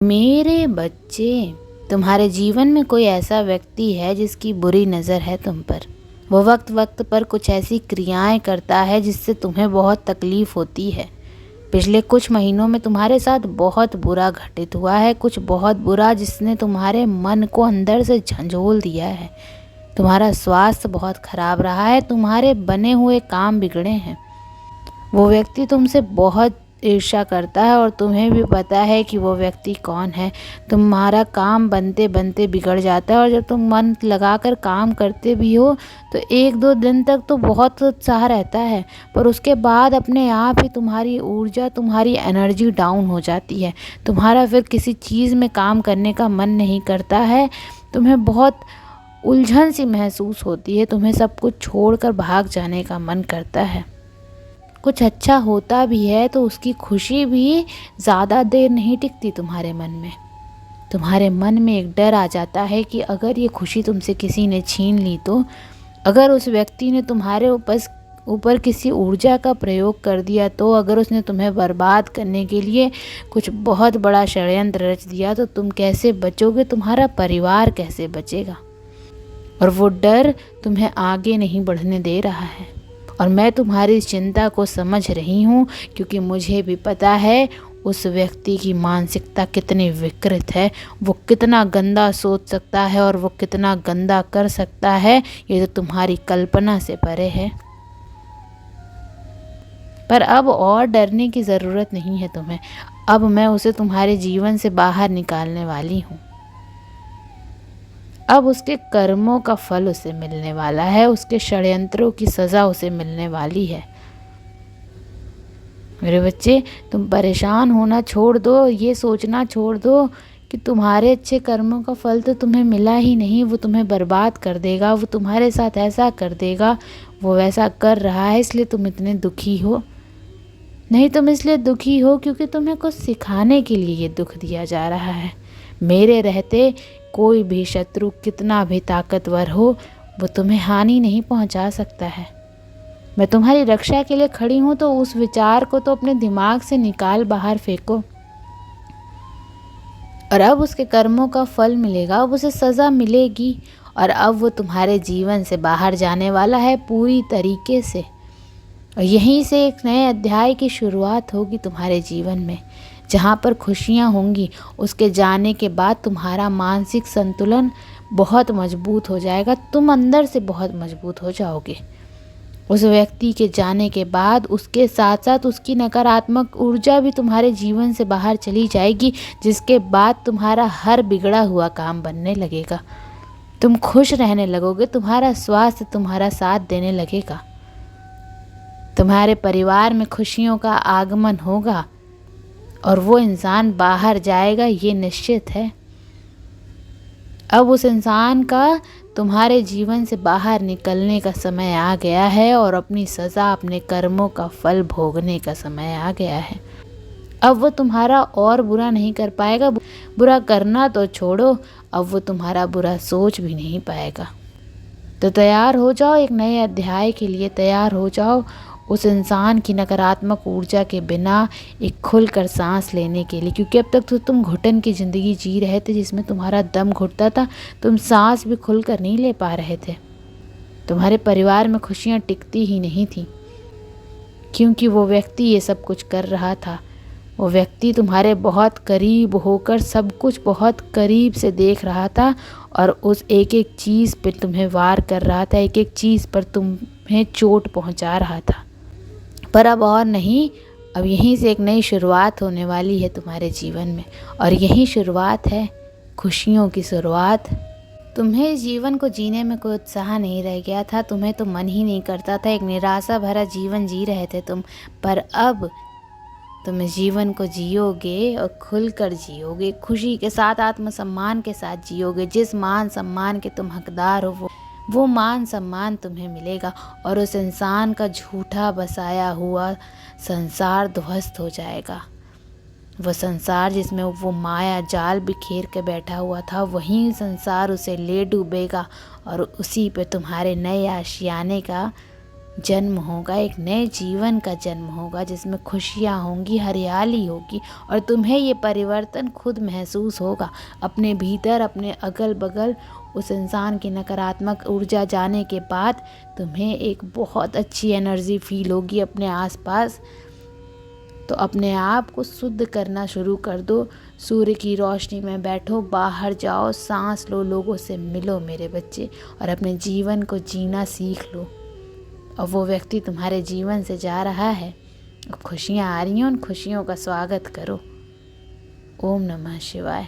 मेरे बच्चे, तुम्हारे जीवन में कोई ऐसा व्यक्ति है जिसकी बुरी नज़र है तुम पर। वो वक्त वक्त पर कुछ ऐसी क्रियाएं करता है जिससे तुम्हें बहुत तकलीफ़ होती है। पिछले कुछ महीनों में तुम्हारे साथ बहुत बुरा घटित हुआ है, कुछ बहुत बुरा जिसने तुम्हारे मन को अंदर से झंझोल दिया है। तुम्हारा स्वास्थ्य बहुत खराब रहा है, तुम्हारे बने हुए काम बिगड़े हैं। वो व्यक्ति तुमसे बहुत ईर्ष्या करता है और तुम्हें भी पता है कि वो व्यक्ति कौन है। तुम्हारा काम बनते बनते बिगड़ जाता है और जब तुम मन लगाकर काम करते भी हो तो एक दो दिन तक तो बहुत उत्साह रहता है, पर उसके बाद अपने आप ही तुम्हारी ऊर्जा, तुम्हारी एनर्जी डाउन हो जाती है। तुम्हारा फिर किसी चीज़ में काम करने का मन नहीं करता है। तुम्हें बहुत उलझन सी महसूस होती है, तुम्हें सब कुछ छोड़कर भाग जाने का मन करता है। कुछ अच्छा होता भी है तो उसकी खुशी भी ज़्यादा देर नहीं टिकती तुम्हारे मन में। तुम्हारे मन में एक डर आ जाता है कि अगर ये खुशी तुमसे किसी ने छीन ली तो, अगर उस व्यक्ति ने तुम्हारे ऊपर किसी ऊर्जा का प्रयोग कर दिया तो, अगर उसने तुम्हें बर्बाद करने के लिए कुछ बहुत बड़ा षड्यंत्र रच दिया तो तुम कैसे बचोगे, तुम्हारा परिवार कैसे बचेगा। और वो डर तुम्हें आगे नहीं बढ़ने दे रहा है। और मैं तुम्हारी इस चिंता को समझ रही हूँ, क्योंकि मुझे भी पता है उस व्यक्ति की मानसिकता कितनी विकृत है। वो कितना गंदा सोच सकता है और वो कितना गंदा कर सकता है, ये तो तुम्हारी कल्पना से परे है। पर अब और डरने की ज़रूरत नहीं है तुम्हें। अब मैं उसे तुम्हारे जीवन से बाहर निकालने वाली हूँ। अब उसके कर्मों का फल उसे मिलने वाला है, उसके षड्यंत्रों की सज़ा उसे मिलने वाली है। मेरे बच्चे, तुम परेशान होना छोड़ दो, ये सोचना छोड़ दो कि तुम्हारे अच्छे कर्मों का फल तो तुम्हें मिला ही नहीं, वो तुम्हें बर्बाद कर देगा, वो तुम्हारे साथ ऐसा कर देगा, वो वैसा कर रहा है इसलिए तुम इतने दुखी हो। नहीं, तुम इसलिए दुखी हो क्योंकि तुम्हें कुछ सिखाने के लिए ये दुख दिया जा रहा है। मेरे रहते कोई भी शत्रु कितना भी ताकतवर हो, वो तुम्हें हानि नहीं पहुंचा सकता है। मैं तुम्हारी रक्षा के लिए खड़ी हूँ, तो उस विचार को तो अपने दिमाग से निकाल बाहर फेंको। और अब उसके कर्मों का फल मिलेगा, अब उसे सज़ा मिलेगी और अब वो तुम्हारे जीवन से बाहर जाने वाला है पूरी तरीके से। और यहीं से एक नए अध्याय की शुरुआत होगी तुम्हारे जीवन में, जहाँ पर खुशियाँ होंगी। उसके जाने के बाद तुम्हारा मानसिक संतुलन बहुत मजबूत हो जाएगा, तुम अंदर से बहुत मजबूत हो जाओगे। उस व्यक्ति के जाने के बाद उसके साथ साथ उसकी नकारात्मक ऊर्जा भी तुम्हारे जीवन से बाहर चली जाएगी, जिसके बाद तुम्हारा हर बिगड़ा हुआ काम बनने लगेगा। तुम खुश रहने लगोगे, तुम्हारा स्वास्थ्य तुम्हारा साथ देने लगेगा, तुम्हारे परिवार में खुशियों का आगमन होगा और वो इंसान बाहर जाएगा, ये निश्चित है। अब उस इंसान का तुम्हारे जीवन से बाहर निकलने का समय आ गया है और अपनी सज़ा, अपने कर्मों का फल भोगने का समय आ गया है। अब वो तुम्हारा और बुरा नहीं कर पाएगा, बुरा करना तो छोड़ो, अब वो तुम्हारा बुरा सोच भी नहीं पाएगा। तो तैयार हो जाओ, एक नए अध्याय के लिए तैयार हो जाओ। उस इंसान की नकारात्मक ऊर्जा के बिना एक खुलकर सांस लेने के लिए, क्योंकि अब तक तो तुम घुटन की ज़िंदगी जी रहे थे जिसमें तुम्हारा दम घुटता था, तुम सांस भी खुलकर नहीं ले पा रहे थे। तुम्हारे परिवार में खुशियाँ टिकती ही नहीं थी, क्योंकि वो व्यक्ति ये सब कुछ कर रहा था। वो व्यक्ति तुम्हारे बहुत करीब होकर सब कुछ बहुत करीब से देख रहा था और उस एक एक चीज़ पर तुम्हें वार कर रहा था, एक एक चीज़ पर तुम्हें चोट पहुंचा रहा था। पर अब और नहीं, अब यहीं से एक नई शुरुआत होने वाली है तुम्हारे जीवन में, और यही शुरुआत है खुशियों की शुरुआत। तुम्हें इस जीवन को जीने में कोई उत्साह नहीं रह गया था, तुम्हें तो मन ही नहीं करता था, एक निराशा भरा जीवन जी रहे थे तुम। पर अब तुम इस जीवन को जियोगे और खुलकर जियोगे, खुशी के साथ, आत्मसम्मान के साथ जियोगे। जिस मान सम्मान के तुम हकदार हो वो मान सम्मान तुम्हें मिलेगा और उस इंसान का झूठा बसाया हुआ संसार ध्वस्त हो जाएगा। वो संसार जिसमें वो माया जाल बिखेर के बैठा हुआ था, वही संसार उसे ले डूबेगा और उसी पे तुम्हारे नए आशियाने का जन्म होगा, एक नए जीवन का जन्म होगा जिसमें खुशियाँ होंगी, हरियाली होगी और तुम्हें ये परिवर्तन खुद महसूस होगा अपने भीतर, अपने अगल बगल। उस इंसान की नकारात्मक ऊर्जा जाने के बाद तुम्हें एक बहुत अच्छी एनर्जी फील होगी अपने आसपास। तो अपने आप को शुद्ध करना शुरू कर दो। सूर्य की रोशनी में बैठो, बाहर जाओ, सांस लो, लोगों से मिलो मेरे बच्चे, और अपने जीवन को जीना सीख लो। और वो व्यक्ति तुम्हारे जीवन से जा रहा है, खुशियाँ आ रही हैं, उन खुशियों का स्वागत करो। ओम नमः शिवाय।